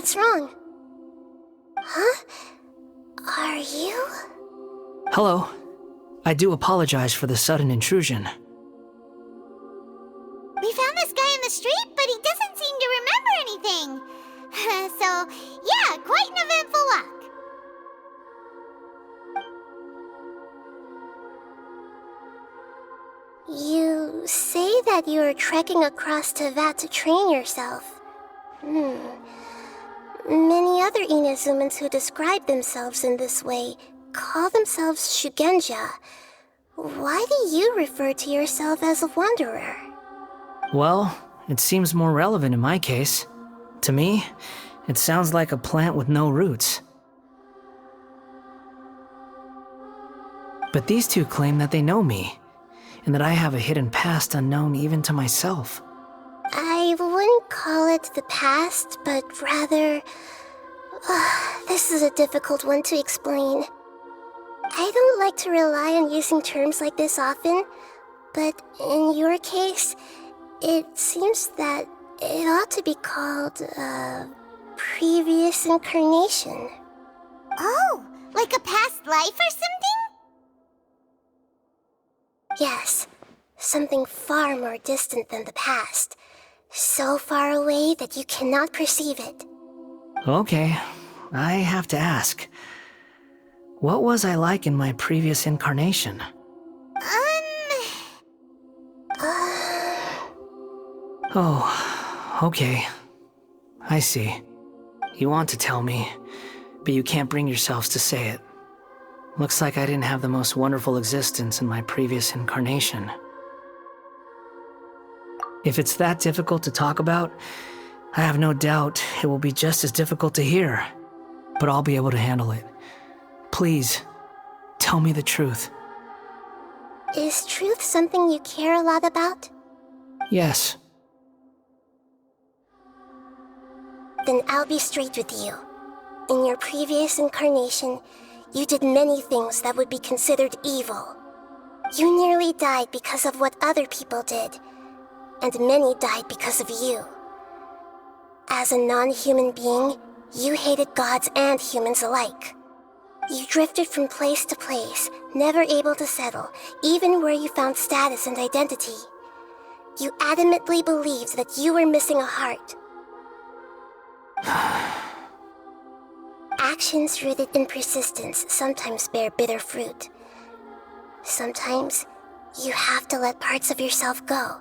What's wrong? Huh? Are you? Hello. I do apologize for the sudden intrusion. We found this guy in the street, but he doesn't seem to remember anything. So, yeah, quite an eventful walk. You say that you are trekking across Teyvat to train yourself. Many other Inazumans who describe themselves in this way call themselves Shugenja. Why do you refer to yourself as a wanderer? Well, it seems more relevant in my case. To me, it sounds like a plant with no roots. But these two claim that they know me, and that I have a hidden past unknown even to myself. I wouldn't call it the past, but rather... this is a difficult one to explain. I don't like to rely on using terms like this often, but in your case, it seems that it ought to be called previous incarnation. Oh, like a past life or something? Yes, something far more distant than the past. So far away that you cannot perceive it. Okay, I have to ask. What was I like in my previous incarnation? Oh, okay. I see. You want to tell me, but you can't bring yourselves to say it. Looks like I didn't have the most wonderful existence in my previous incarnation. If it's that difficult to talk about, I have no doubt it will be just as difficult to hear, but I'll be able to handle it. Please, tell me the truth. Is truth something you care a lot about? Yes. Then I'll be straight with you. In your previous incarnation, you did many things that would be considered evil. You nearly died because of what other people did, and many died because of you. As a non-human being, you hated gods and humans alike. You drifted from place to place, never able to settle, even where you found status and identity. You adamantly believed that you were missing a heart. Actions rooted in persistence sometimes bear bitter fruit. Sometimes, you have to let parts of yourself go,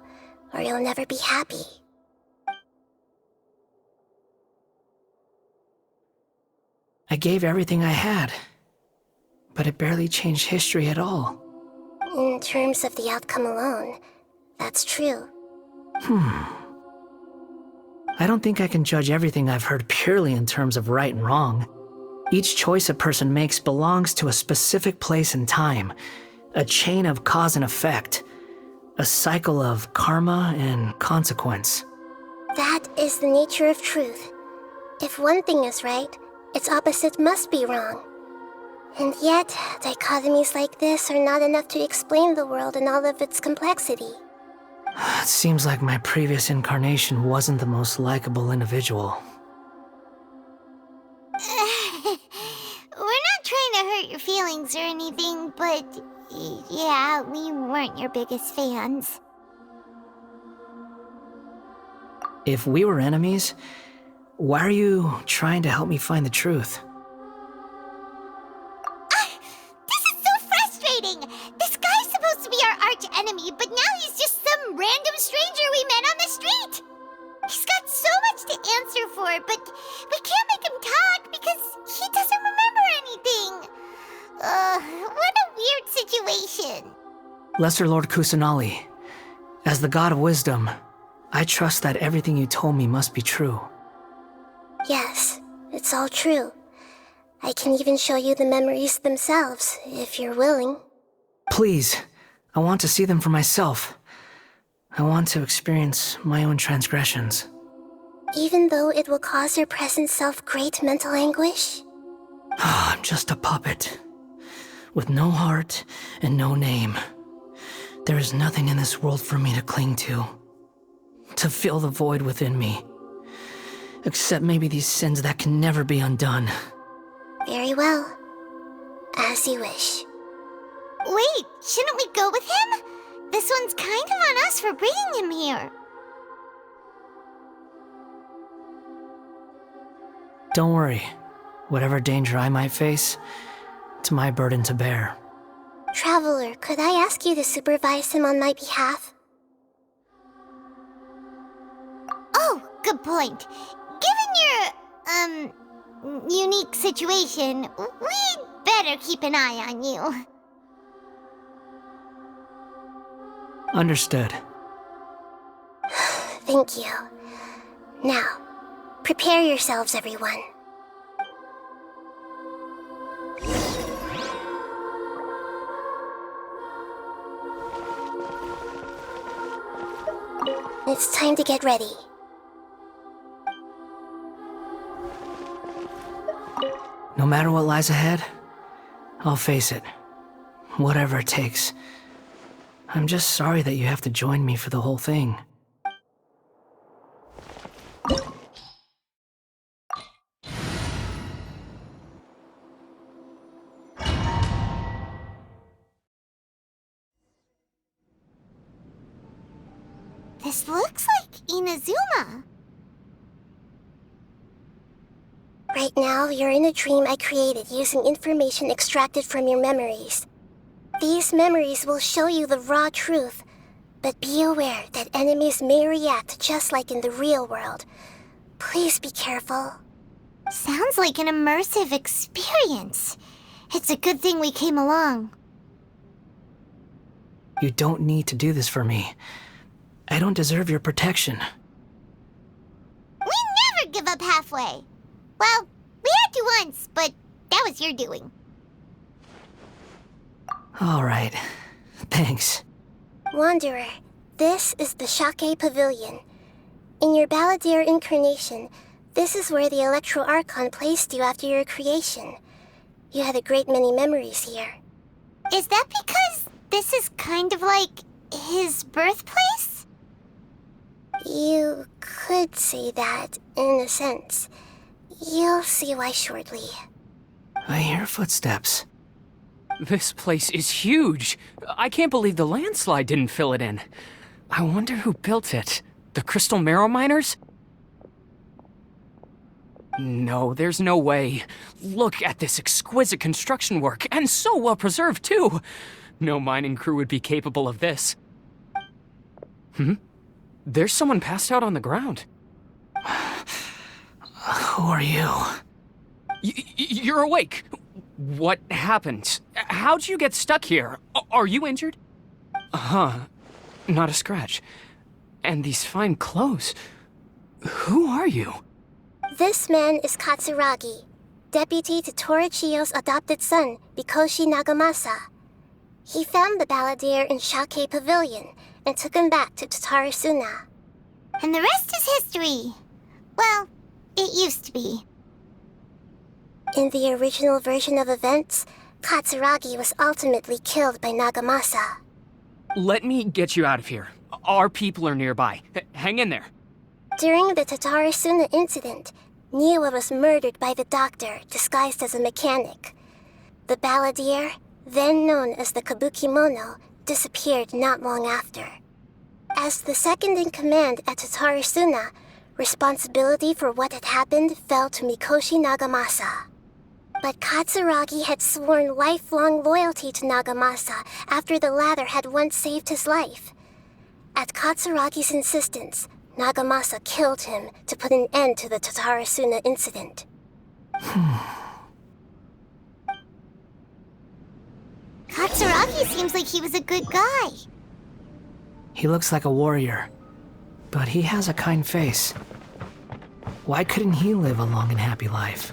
or you'll never be happy. I gave everything I had, but it barely changed history at all. In terms of the outcome alone, that's true. I don't think I can judge everything I've heard purely in terms of right and wrong. Each choice a person makes belongs to a specific place and time, a chain of cause and effect, a cycle of karma and consequence. That is the nature of truth. If one thing is right, its opposite must be wrong. And yet, dichotomies like this are not enough to explain the world in all of its complexity. It seems like my previous incarnation wasn't the most likable individual. We're not trying to hurt your feelings or anything, but yeah, we weren't your biggest fans. If we were enemies, why are you trying to help me find the truth? This is so frustrating! This guy's supposed to be our arch enemy, but now he's just some random stranger we met on the street! He's got so much to answer for, but we can't make him talk because he doesn't remember anything! What a weird situation. Lesser Lord Kusanali, as the God of Wisdom, I trust that everything you told me must be true. Yes, it's all true. I can even show you the memories themselves, if you're willing. Please, I want to see them for myself. I want to experience my own transgressions. Even though it will cause your present self great mental anguish? I'm just a puppet, with no heart and no name. There is nothing in this world for me to cling to fill the void within me. Except maybe these sins that can never be undone. Very well. As you wish. Wait, shouldn't we go with him? This one's kind of on us for bringing him here. Don't worry. Whatever danger I might face, it's my burden to bear. Traveler, could I ask you to supervise him on my behalf? Oh, good point. Given your, unique situation, we'd better keep an eye on you. Understood. Thank you. Now, prepare yourselves, everyone. It's time to get ready. No matter what lies ahead, I'll face it. Whatever it takes. I'm just sorry that you have to join me for the whole thing. This looks like Inazuma. Right now, you're in a dream I created using information extracted from your memories. These memories will show you the raw truth, but be aware that enemies may react just like in the real world. Please be careful. Sounds like an immersive experience. It's a good thing we came along. You don't need to do this for me. I don't deserve your protection. We never give up halfway. Well, we had to once, but that was your doing. All right. Thanks. Wanderer, this is the Shake Pavilion. In your Balladeer incarnation, this is where the Electro Archon placed you after your creation. You had a great many memories here. Is that because this is kind of like his birthplace? You could say that, in a sense. You'll see why shortly. I hear footsteps. This place is huge. I can't believe the landslide didn't fill it in. I wonder who built it. The Crystal Marrow Miners? No, there's no way. Look at this exquisite construction work, and so well preserved, too. No mining crew would be capable of this. There's someone passed out on the ground. Who are you? You're awake. What happened? How'd you get stuck here? Are you injured? Not a scratch. And these fine clothes. Who are you? This man is Katsuragi, deputy to Torichiyo's adopted son, Mikoshi Nagamasa. He found the Balladeer in Shake Pavilion and took him back to Tatarasuna. And the rest is history. Well, it used to be. In the original version of events, Katsuragi was ultimately killed by Nagamasa. Let me get you out of here. Our people are nearby. Hang in there. During the Tatarasuna incident, Niwa was murdered by the doctor disguised as a mechanic. The Balladeer, then known as the Kabukimono, disappeared not long after. As the second in command at Tatarasuna, responsibility for what had happened fell to Mikoshi Nagamasa. But Katsuragi had sworn lifelong loyalty to Nagamasa after the latter had once saved his life. At Katsuragi's insistence, Nagamasa killed him to put an end to the Tatarasuna incident. Katsuragi seems like he was a good guy. He looks like a warrior, but he has a kind face. Why couldn't he live a long and happy life?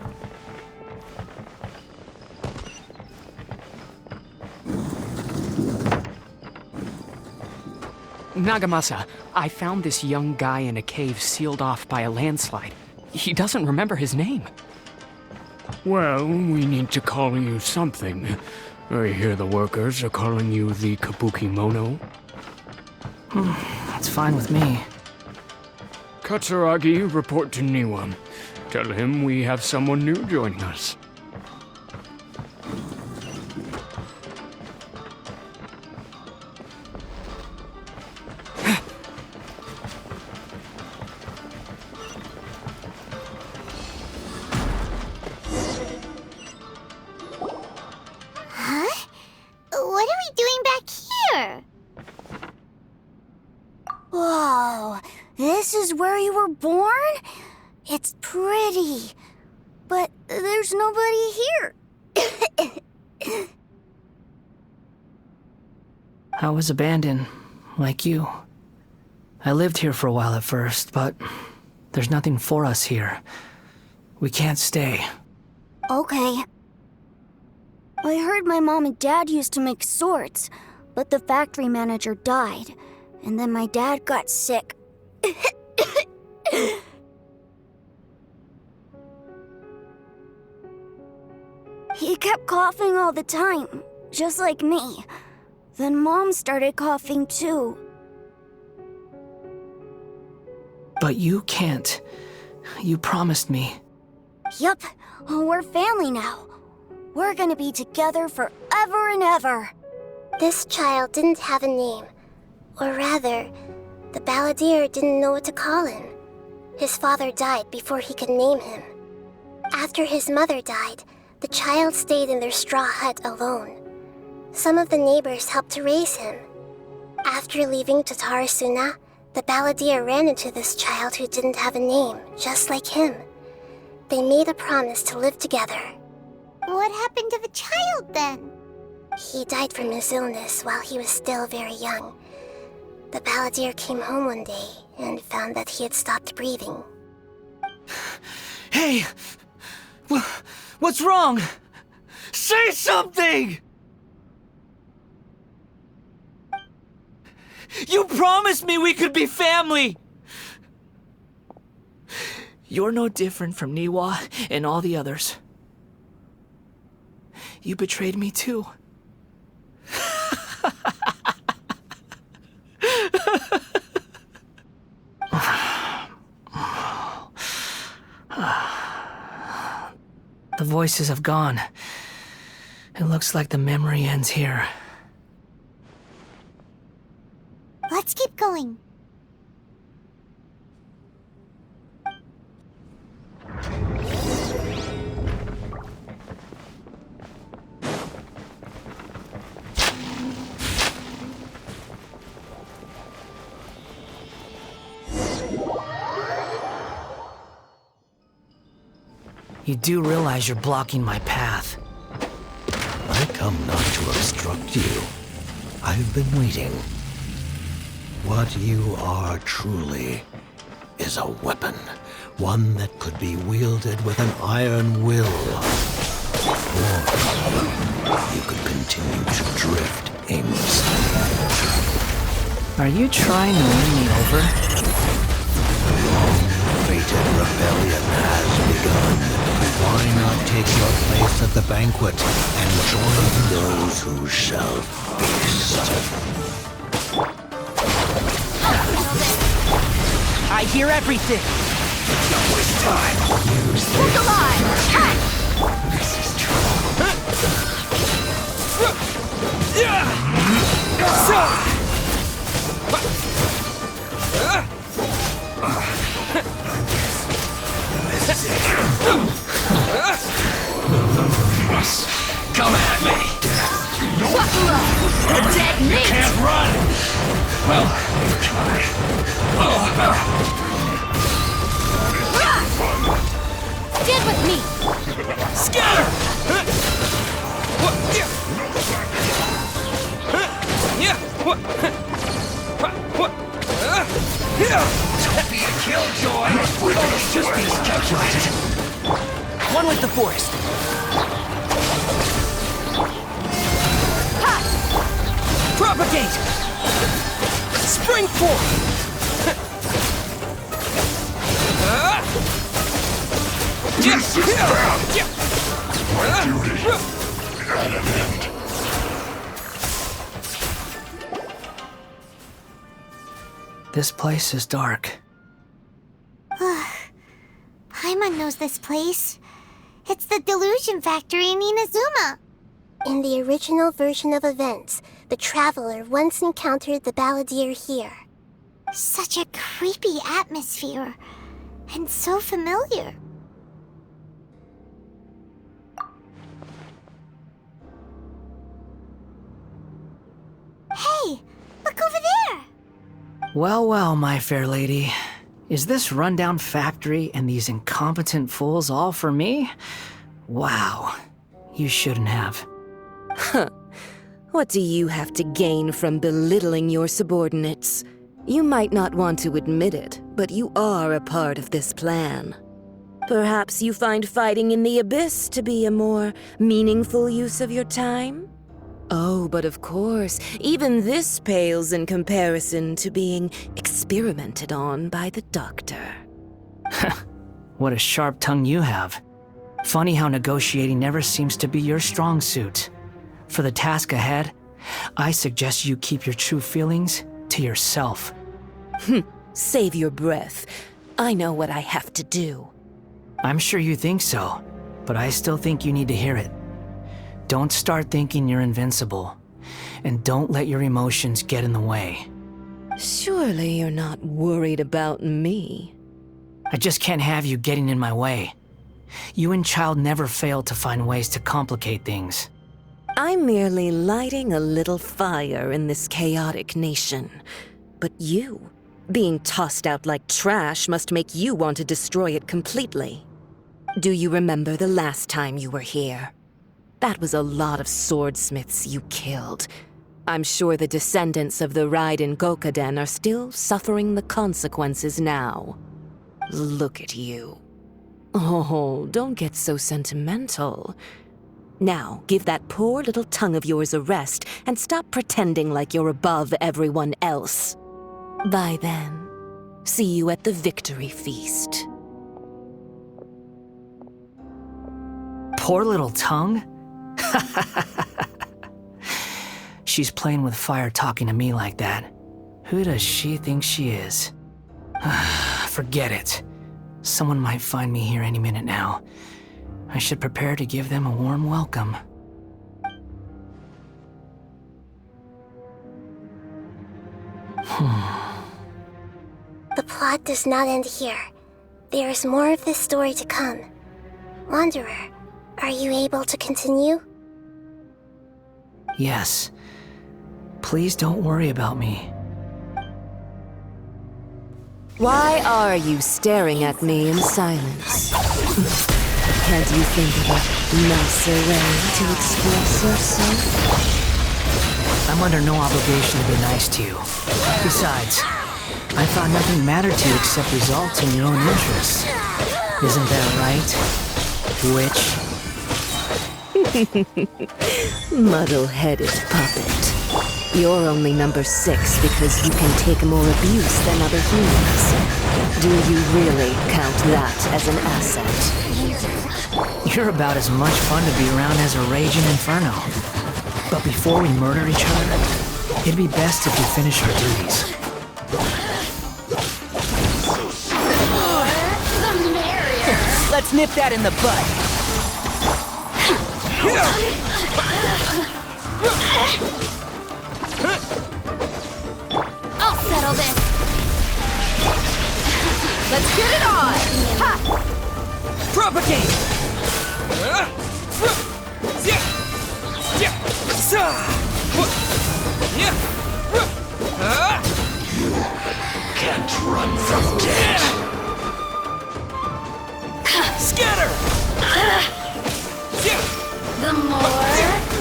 Nagamasa, I found this young guy in a cave sealed off by a landslide. He doesn't remember his name. Well, we need to call you something. I hear the workers are calling you the Kabukimono. That's fine with me. Katsuragi, report to Niwa. Tell him we have someone new joining us. Huh? What are we doing back here? Whoa, this is where you were born? It's pretty, but there's nobody here. I was abandoned, like you. I lived here for a while at first, but there's nothing for us here. We can't stay. Okay. I heard my mom and dad used to make swords, but the factory manager died, and then my dad got sick. He kept coughing all the time, just like me. Then Mom started coughing too. But you can't. You promised me. Yup, we're family now. We're gonna be together forever and ever. This child didn't have a name. Or rather, the balladeer didn't know what to call him. His father died before he could name him. After his mother died, the child stayed in their straw hut alone. Some of the neighbors helped to raise him. After leaving Tatarasuna, the balladeer ran into this child who didn't have a name, just like him. They made a promise to live together. What happened to the child then? He died from his illness while he was still very young. The balladeer came home one day and found that he had stopped breathing. Hey! What's wrong? Say something! You promised me we could be family! You're no different from Niwa and all the others. You betrayed me too. The voices have gone. It looks like the memory ends here. Let's keep going. You do realize you're blocking my path. I come not to obstruct you. I've been waiting. What you are truly is a weapon. One that could be wielded with an iron will. Or you could continue to drift aimlessly. Are you trying to win me over? Long-fated rebellion has begun. Why not take your place at the banquet and join those who shall feast? I hear everything! Don't waste time. Use Look this. alive! This is trouble. Come at me! Buffalo! The dead meat! Can't run! Well, Stand with me! scatter! Don't be a killjoy! Just be calculated. One with the forest. Propagate! Spring forth! This is bound! My duty at an end. This place is dark. knows this place. It's the Delusion Factory in Inazuma. In the original version of events, the Traveler once encountered the Balladeer here. Such a creepy atmosphere. And so familiar. Hey, look over there! Well, well, my fair lady. Is this rundown factory and these incompetent fools all for me? Wow. You shouldn't have. Huh. What do you have to gain from belittling your subordinates? You might not want to admit it, but you are a part of this plan. Perhaps you find fighting in the abyss to be a more meaningful use of your time? Oh, but of course, even this pales in comparison to being experimented on by the doctor. What a sharp tongue you have. Funny how negotiating never seems to be your strong suit. For the task ahead, I suggest you keep your true feelings to yourself. Save your breath. I know what I have to do. I'm sure you think so, but I still think you need to hear it. Don't start thinking you're invincible, and don't let your emotions get in the way. Surely you're not worried about me. I just can't have you getting in my way. You and Child never fail to find ways to complicate things. I'm merely lighting a little fire in this chaotic nation. But you, being tossed out like trash, must make you want to destroy it completely. Do you remember the last time you were here? That was a lot of swordsmiths you killed. I'm sure the descendants of the Raiden Gokaden are still suffering the consequences now. Look at you. Oh, don't get so sentimental. Now, give that poor little tongue of yours a rest and stop pretending like you're above everyone else. Bye then. See you at the victory feast. Poor little tongue? She's playing with fire talking to me like that. Who does she think she is? Forget it. Someone might find me here any minute now. I should prepare to give them a warm welcome. The plot does not end here. There is more of this story to come. Wanderer, are you able to continue? Yes. Please don't worry about me. Why are you staring at me in silence? Can't you think of a nicer way to express yourself? I'm under no obligation to be nice to you. Besides, I thought nothing mattered to you except results in your own interests. Isn't that right, witch? Muddle-headed puppet. You're only number 6 because you can take more abuse than other humans. Do you really count that as an asset? You're about as much fun to be around as a raging inferno. But before we murder each other, it'd be best if we finish our duties. Let's nip that in the bud. I'll settle this. Let's get it on! Ha! Propagate! Can't run from death. Scatter! The more,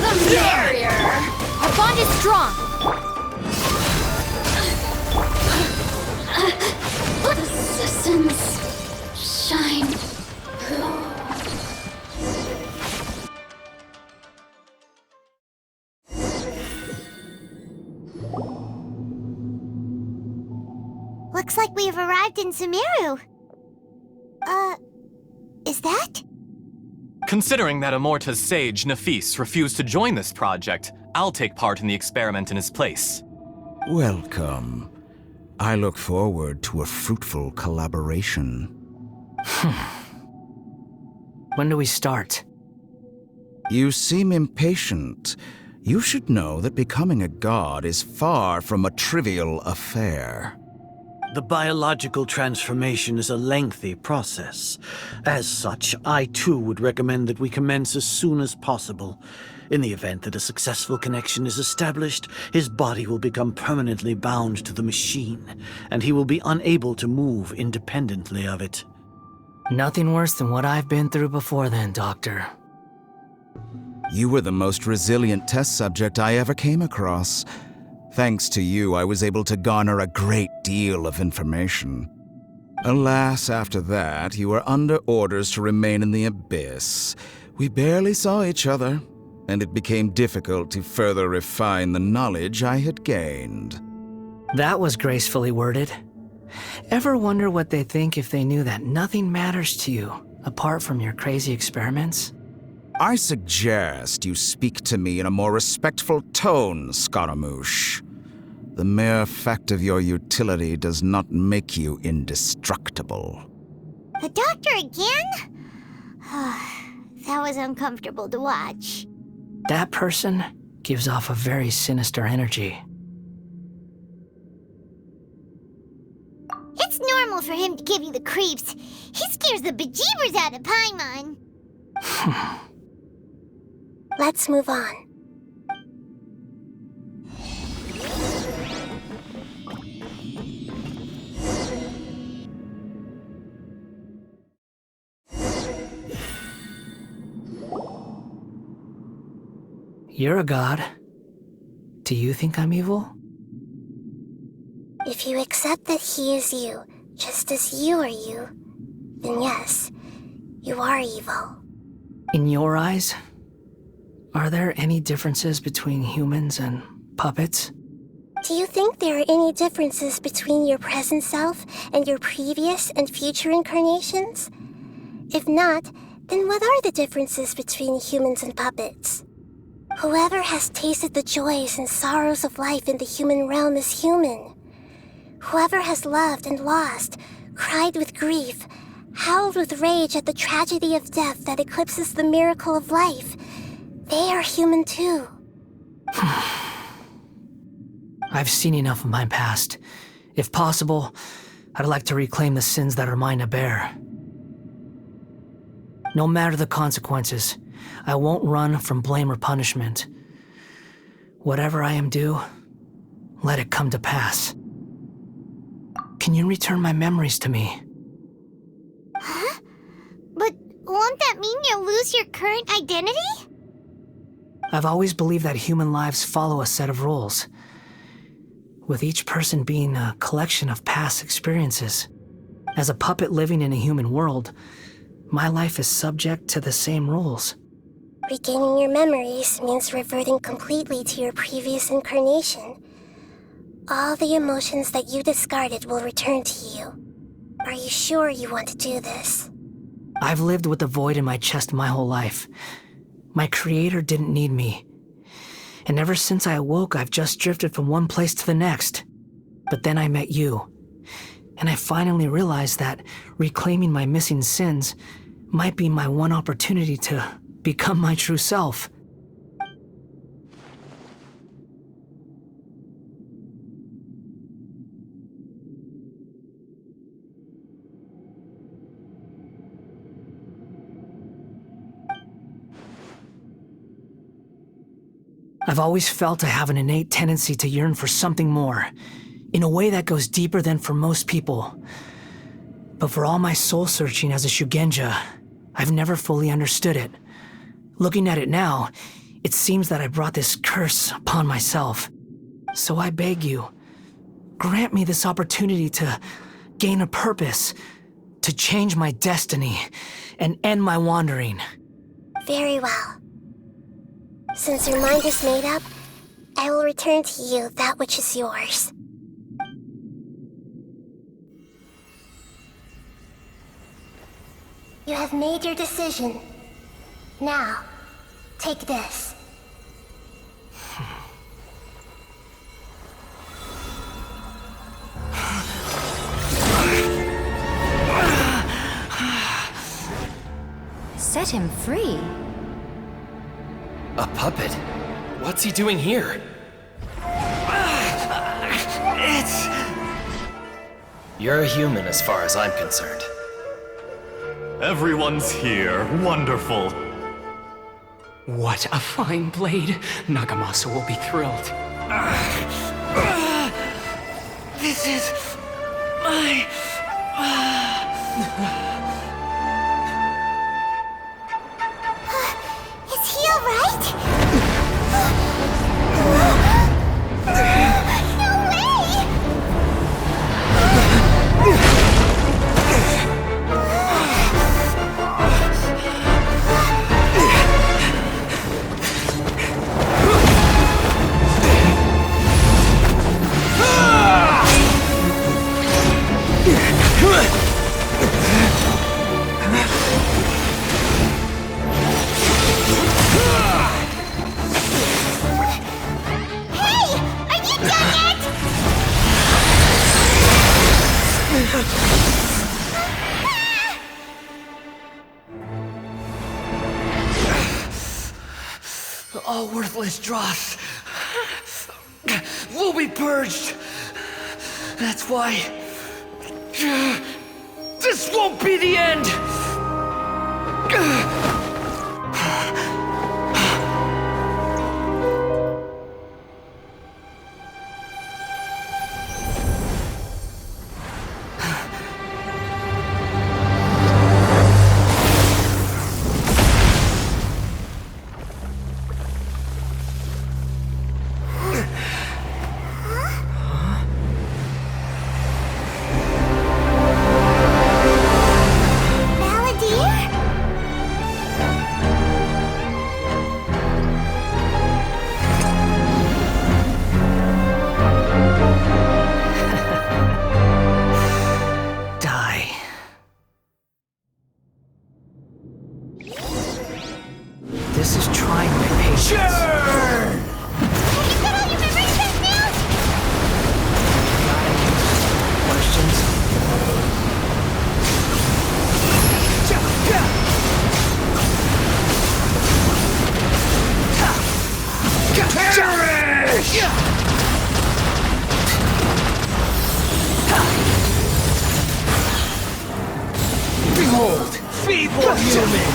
the merrier. Our bond is strong. The systems shine through. Looks like we've arrived in Sumeru. Is that? Considering that Amorta's sage, Nafis, refused to join this project, I'll take part in the experiment in his place. Welcome. I look forward to a fruitful collaboration. When do we start? You seem impatient. You should know that becoming a god is far from a trivial affair. The biological transformation is a lengthy process. As such, I too would recommend that we commence as soon as possible. In the event that a successful connection is established, his body will become permanently bound to the machine, and he will be unable to move independently of it. Nothing worse than what I've been through before then, Doctor. You were the most resilient test subject I ever came across. Thanks to you, I was able to garner a great deal of information. Alas, after that, you were under orders to remain in the abyss. We barely saw each other, and it became difficult to further refine the knowledge I had gained. That was gracefully worded. Ever wonder what they think if they knew that nothing matters to you apart from your crazy experiments? I suggest you speak to me in a more respectful tone, Scaramouche. The mere fact of your utility does not make you indestructible. The doctor again? That was uncomfortable to watch. That person gives off a very sinister energy. It's normal for him to give you the creeps. He scares the bejeebers out of Paimon. Let's move on. You're a god. Do you think I'm evil? If you accept that he is you, just as you are you, then yes, you are evil. In your eyes, are there any differences between humans and puppets? Do you think there are any differences between your present self and your previous and future incarnations? If not, then what are the differences between humans and puppets? Whoever has tasted the joys and sorrows of life in the human realm is human. Whoever has loved and lost, cried with grief, howled with rage at the tragedy of death that eclipses the miracle of life, they are human too. I've seen enough of my past. If possible, I'd like to reclaim the sins that are mine to bear. No matter the consequences, I won't run from blame or punishment. Whatever I am due, let it come to pass. Can you return my memories to me? Huh? But won't that mean you'll lose your current identity? I've always believed that human lives follow a set of rules, with each person being a collection of past experiences. As a puppet living in a human world, my life is subject to the same rules. Regaining your memories means reverting completely to your previous incarnation. All the emotions that you discarded will return to you. Are you sure you want to do this? I've lived with the void in my chest my whole life. My creator didn't need me. And ever since I awoke, I've just drifted from one place to the next. But then I met you. And I finally realized that reclaiming my missing sins might be my one opportunity to become my true self. I've always felt I have an innate tendency to yearn for something more, in a way that goes deeper than for most people. But for all my soul-searching as a Shugenja, I've never fully understood it. Looking at it now, it seems that I brought this curse upon myself. So I beg you, grant me this opportunity to gain a purpose, to change my destiny, and end my wandering. Very well. Since your mind is made up, I will return to you that which is yours. You have made your decision. Now, take this. Say, set him free. A puppet? What's he doing here? You're a human as far as I'm concerned. Everyone's here. Wonderful. What a fine blade. Nagamasa will be thrilled. This is my... Is he alright? No way! All worthless dross will be purged. That's why this won't be the end. This is trying my patience. Have you got all your memories back now? Questions? Perish! Behold, feeble human!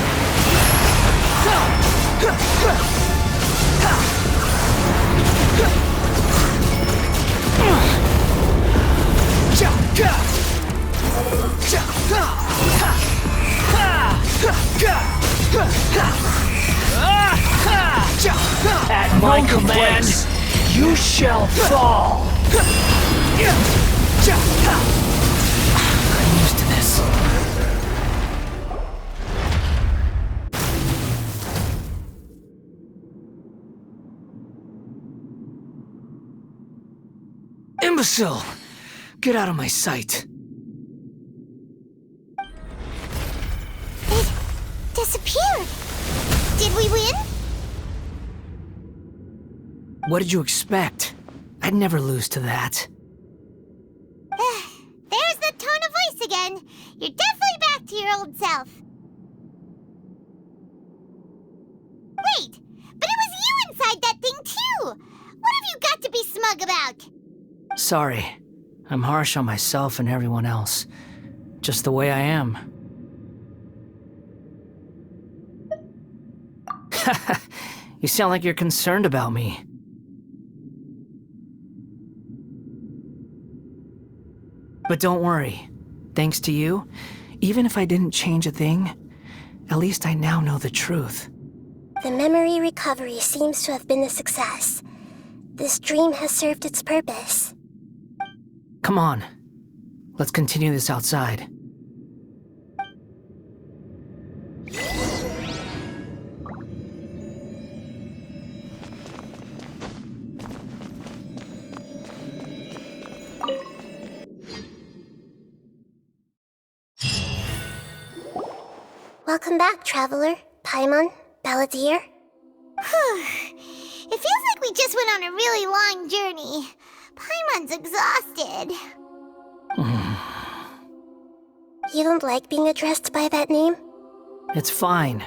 At my command, you shall fall! I'm used to this. Imbecile! Get out of my sight. It disappeared. Did we win? What did you expect? I'd never lose to that. There's the tone of voice again. You're definitely back to your old self. Wait, but it was you inside that thing too! What have you got to be smug about? Sorry. I'm harsh on myself and everyone else. Just the way I am. You sound like you're concerned about me. But don't worry. Thanks to you, even if I didn't change a thing, at least I now know the truth. The memory recovery seems to have been a success. This dream has served its purpose. Come on. Let's continue this outside. Welcome back, Traveler, Paimon, Balladeer. It feels like we just went on a really long journey. Paimon's exhausted. You don't like being addressed by that name? It's fine.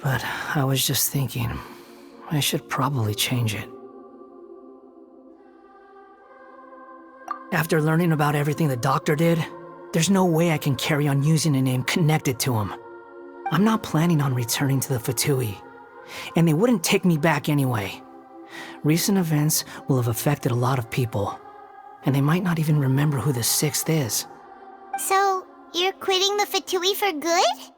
But I was just thinking, I should probably change it. After learning about everything the doctor did, there's no way I can carry on using a name connected to him. I'm not planning on returning to the Fatui, and they wouldn't take me back anyway. Recent events will have affected a lot of people, and they might not even remember who the sixth is. So, you're quitting the Fatui for good?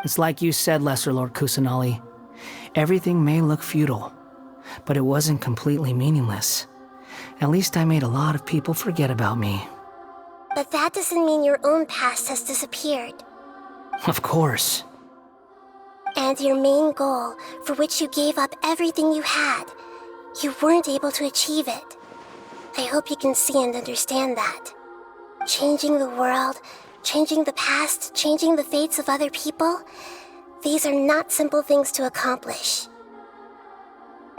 It's like you said, Lesser Lord Kusanali. Everything may look futile, but it wasn't completely meaningless. At least I made a lot of people forget about me. But that doesn't mean your own past has disappeared. Of course. And your main goal, for which you gave up everything you had, you weren't able to achieve it. I hope you can see and understand that. Changing the world, changing the past, changing the fates of other people, these are not simple things to accomplish.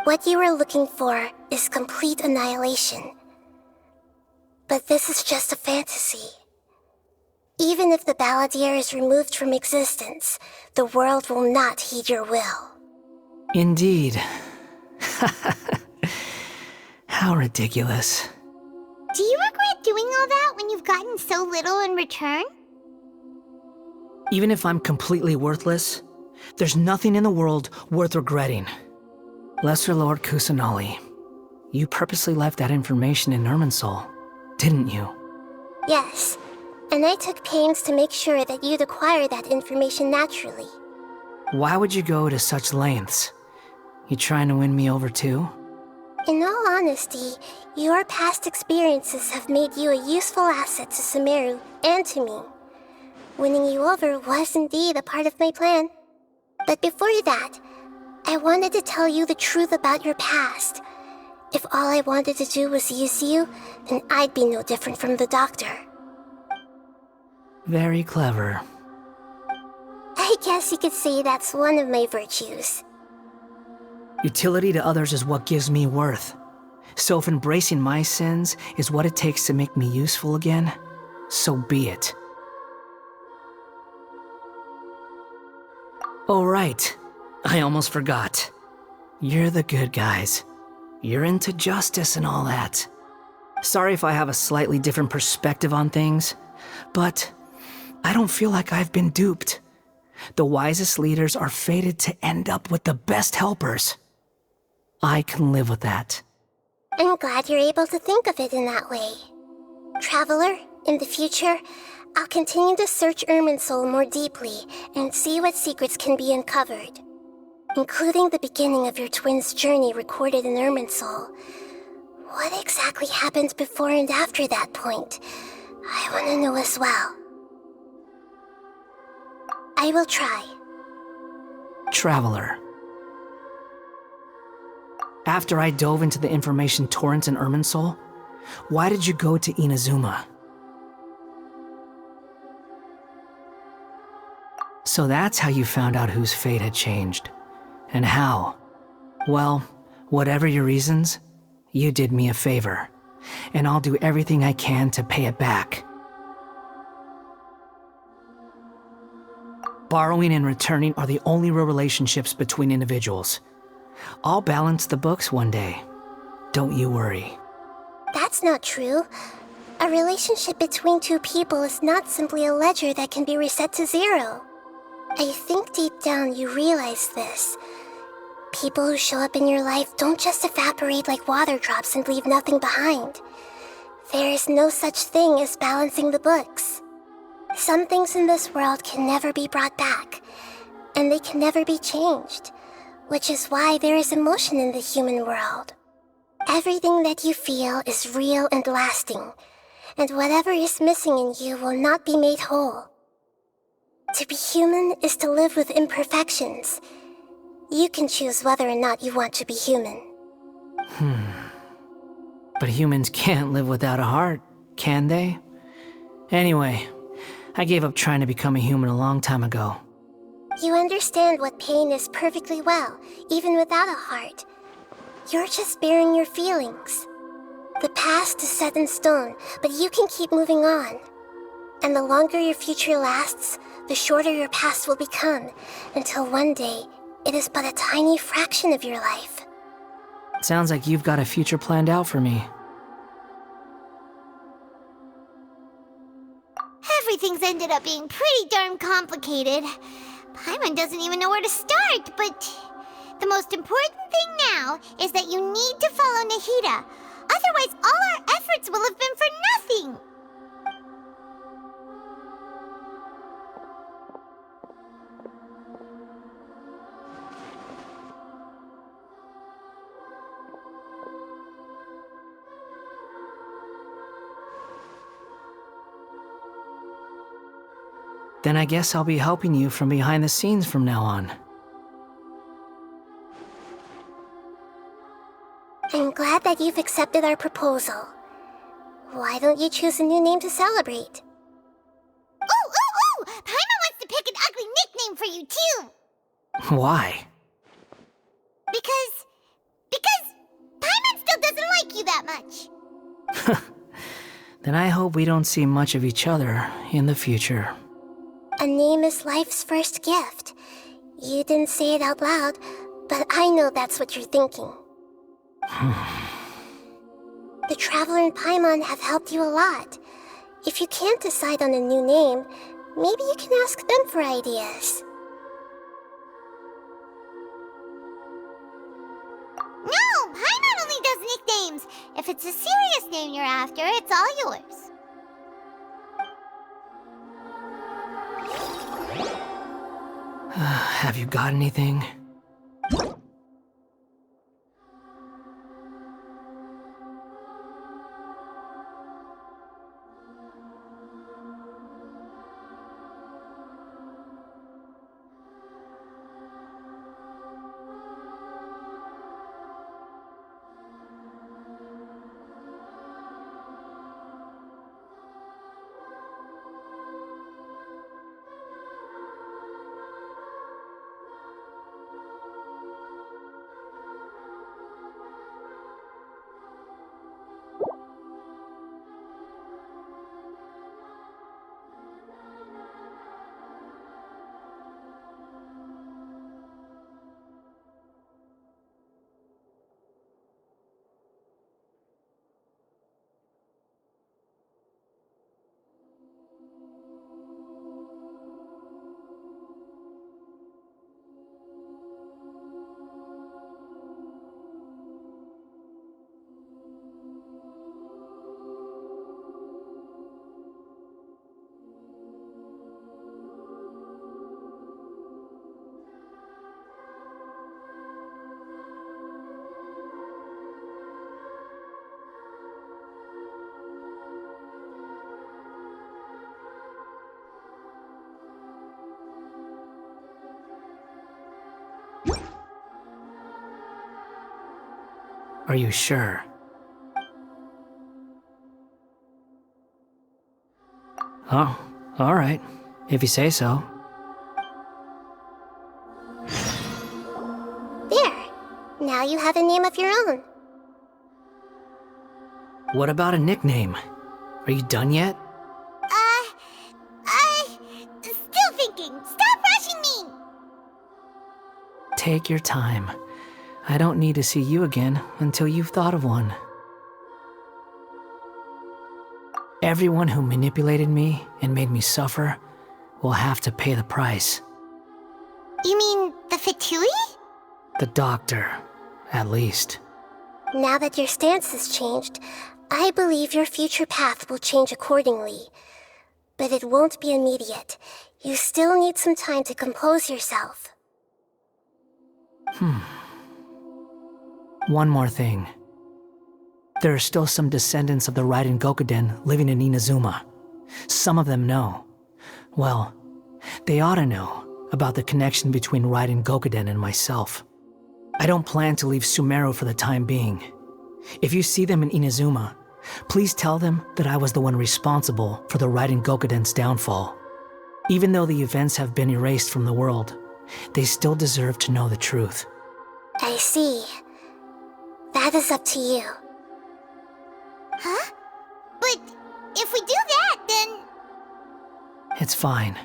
What you are looking for is complete annihilation. But this is just a fantasy. Even if the Balladeer is removed from existence, the world will not heed your will. Indeed. How ridiculous. Do you regret doing all that when you've gotten so little in return? Even if I'm completely worthless, there's nothing in the world worth regretting. Lesser Lord Kusanali, you purposely left that information in Irminsul, didn't you? Yes, and I took pains to make sure that you'd acquire that information naturally. Why would you go to such lengths? You trying to win me over too? In all honesty, your past experiences have made you a useful asset to Sumeru and to me. Winning you over was indeed a part of my plan. But before that, I wanted to tell you the truth about your past. If all I wanted to do was use you, then I'd be no different from the doctor. Very clever. I guess you could say that's one of my virtues. Utility to others is what gives me worth. So if embracing my sins is what it takes to make me useful again, so be it. Oh right, I almost forgot. You're the good guys. You're into justice and all that. Sorry if I have a slightly different perspective on things, but I don't feel like I've been duped. The wisest leaders are fated to end up with the best helpers. I can live with that. I'm glad you're able to think of it in that way. Traveler, in the future, I'll continue to search Irminsul more deeply and see what secrets can be uncovered, including the beginning of your twins' journey recorded in Irminsul. What exactly happened before and after that point? I want to know as well. I will try. Traveler. After I dove into the information torrent in Irminsul, why did you go to Inazuma? So that's how you found out whose fate had changed. And how? Well, whatever your reasons, you did me a favor. And I'll do everything I can to pay it back. Borrowing and returning are the only real relationships between individuals. I'll balance the books one day. Don't you worry. That's not true. A relationship between two people is not simply a ledger that can be reset to zero. I think deep down you realize this. People who show up in your life don't just evaporate like water drops and leave nothing behind. There is no such thing as balancing the books. Some things in this world can never be brought back, and they can never be changed, which is why there is emotion in the human world. Everything that you feel is real and lasting, and whatever is missing in you will not be made whole. To be human is to live with imperfections. You can choose whether or not you want to be human. But humans can't live without a heart, can they? Anyway, I gave up trying to become a human a long time ago. You understand what pain is perfectly well, even without a heart. You're just bearing your feelings. The past is set in stone, but you can keep moving on. And the longer your future lasts, the shorter your past will become, until one day, it is but a tiny fraction of your life. Sounds like you've got a future planned out for me. Everything's ended up being pretty darn complicated. Paimon doesn't even know where to start, but the most important thing now is that you need to follow Nahida. Otherwise, all our efforts will have been for nothing. Then I guess I'll be helping you from behind the scenes from now on. I'm glad that you've accepted our proposal. Why don't you choose a new name to celebrate? Ooh! Paimon wants to pick an ugly nickname for you, too! Why? Because Paimon still doesn't like you that much. Then I hope we don't see much of each other in the future. A name is life's first gift. You didn't say it out loud, but I know that's what you're thinking. The Traveler and Paimon have helped you a lot. If you can't decide on a new name, maybe you can ask them for ideas. No, Paimon only does nicknames. If it's a serious name you're after, it's all yours. Have you got anything? Are you sure? Oh, alright. If you say so. There! Now you have a name of your own. What about a nickname? Are you done yet? Still thinking. Stop rushing me! Take your time. I don't need to see you again until you've thought of one. Everyone who manipulated me and made me suffer will have to pay the price. You mean the Fatui? The doctor, at least. Now that your stance has changed, I believe your future path will change accordingly. But it won't be immediate. You still need some time to compose yourself. One more thing. There are still some descendants of the Raiden Gokuden living in Inazuma. Some of them know. Well, they ought to know about the connection between Raiden Gokuden and myself. I don't plan to leave Sumeru for the time being. If you see them in Inazuma, please tell them that I was the one responsible for the Raiden Gokuden's downfall. Even though the events have been erased from the world, they still deserve to know the truth. I see. That is up to you. Huh? But if we do that, then... It's fine.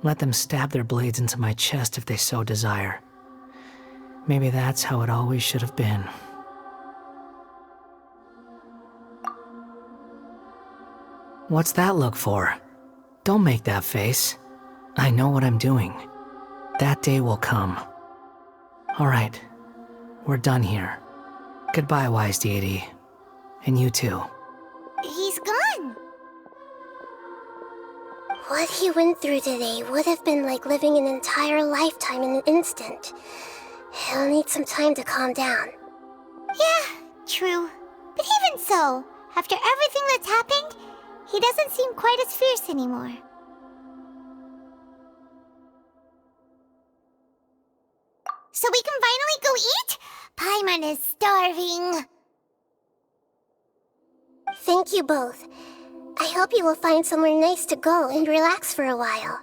Let them stab their blades into my chest if they so desire. Maybe that's how it always should have been. What's that look for? Don't make that face. I know what I'm doing. That day will come. All right, we're done here. Goodbye, wise deity. And you too. He's gone. What he went through today would have been like living an entire lifetime in an instant. He'll need some time to calm down. Yeah, true. But even so, after everything that's happened, he doesn't seem quite as fierce anymore. So we can finally go eat? Paimon is starving. Thank you both. I hope you will find somewhere nice to go and relax for a while.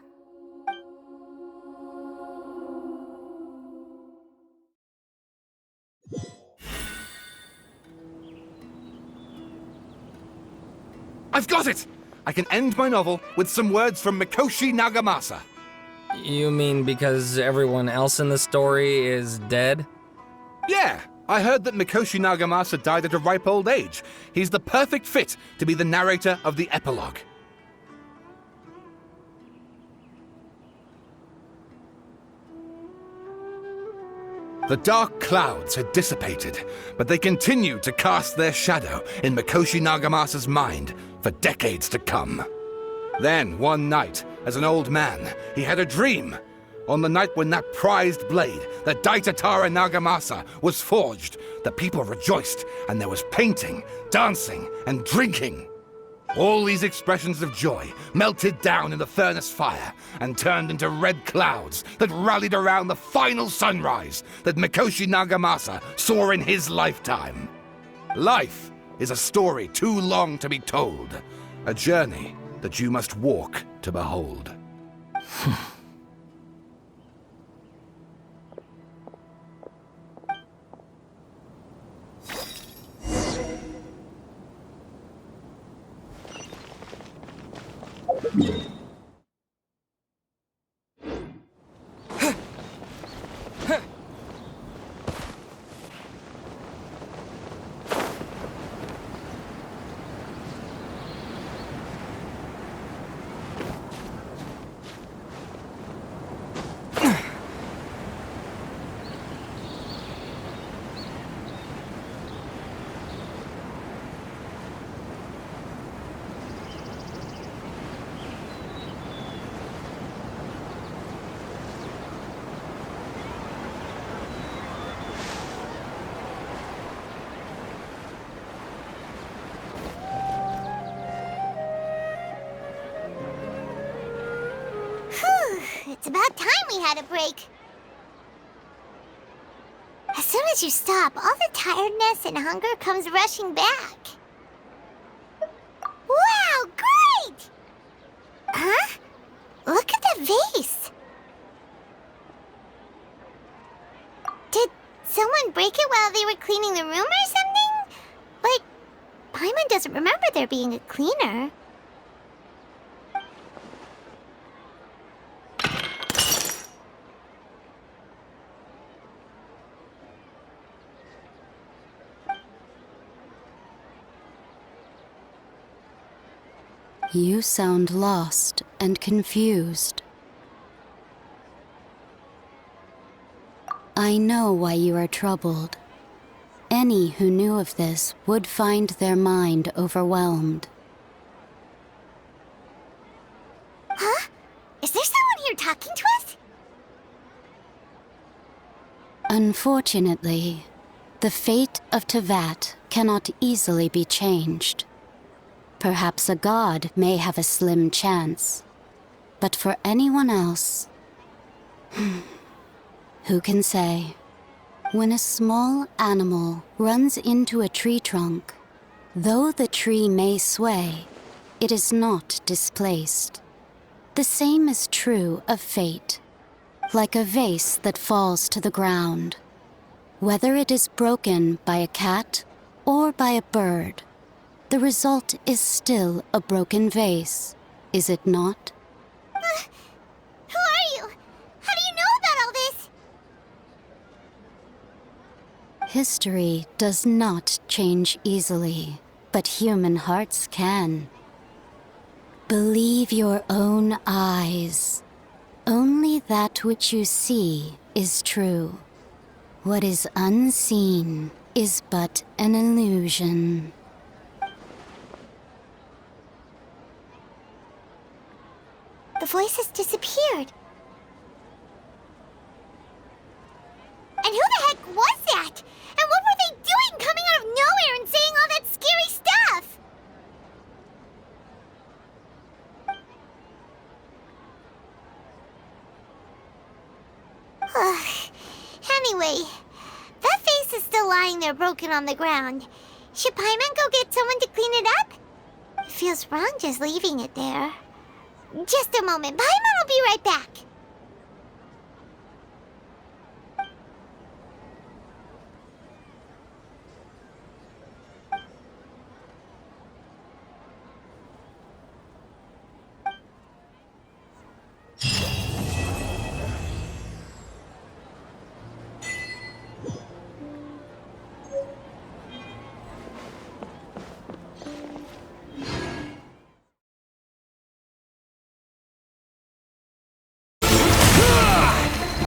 I've got it! I can end my novel with some words from Mikoshi Nagamasa. You mean because everyone else in the story is dead? Yeah, I heard that Mikoshi Nagamasa died at a ripe old age. He's the perfect fit to be the narrator of the epilogue. The dark clouds had dissipated, but they continued to cast their shadow in Mikoshi Nagamasa's mind for decades to come. Then, one night, as an old man, he had a dream. On the night when that prized blade, the Daitatara Nagamasa, was forged, the people rejoiced, and there was painting, dancing, and drinking. All these expressions of joy melted down in the furnace fire and turned into red clouds that rallied around the final sunrise that Mikoshi Nagamasa saw in his lifetime. Life is a story too long to be told, a journey that you must walk to behold. It's about time we had a break. As soon as you stop, all the tiredness and hunger comes rushing back. Wow, great! Huh? Look at the vase. Did someone break it while they were cleaning the room or something? Like, Paimon doesn't remember there being a cleaner. You sound lost and confused. I know why you are troubled. Any who knew of this would find their mind overwhelmed. Huh? Is there someone here talking to us? Unfortunately, the fate of Tevat cannot easily be changed. Perhaps a god may have a slim chance, but for anyone else, who can say? When a small animal runs into a tree trunk, though the tree may sway, it is not displaced. The same is true of fate, like a vase that falls to the ground. Whether it is broken by a cat or by a bird, the result is still a broken vase, is it not? Who are you? How do you know about all this? History does not change easily, but human hearts can. Believe your own eyes. Only that which you see is true. What is unseen is but an illusion. The voice has disappeared. And who the heck was that? And what were they doing coming out of nowhere and saying all that scary stuff? Anyway, that face is still lying there broken on the ground. Should Paimon go get someone to clean it up? It feels wrong just leaving it there. Just a moment. Paimon will be right back.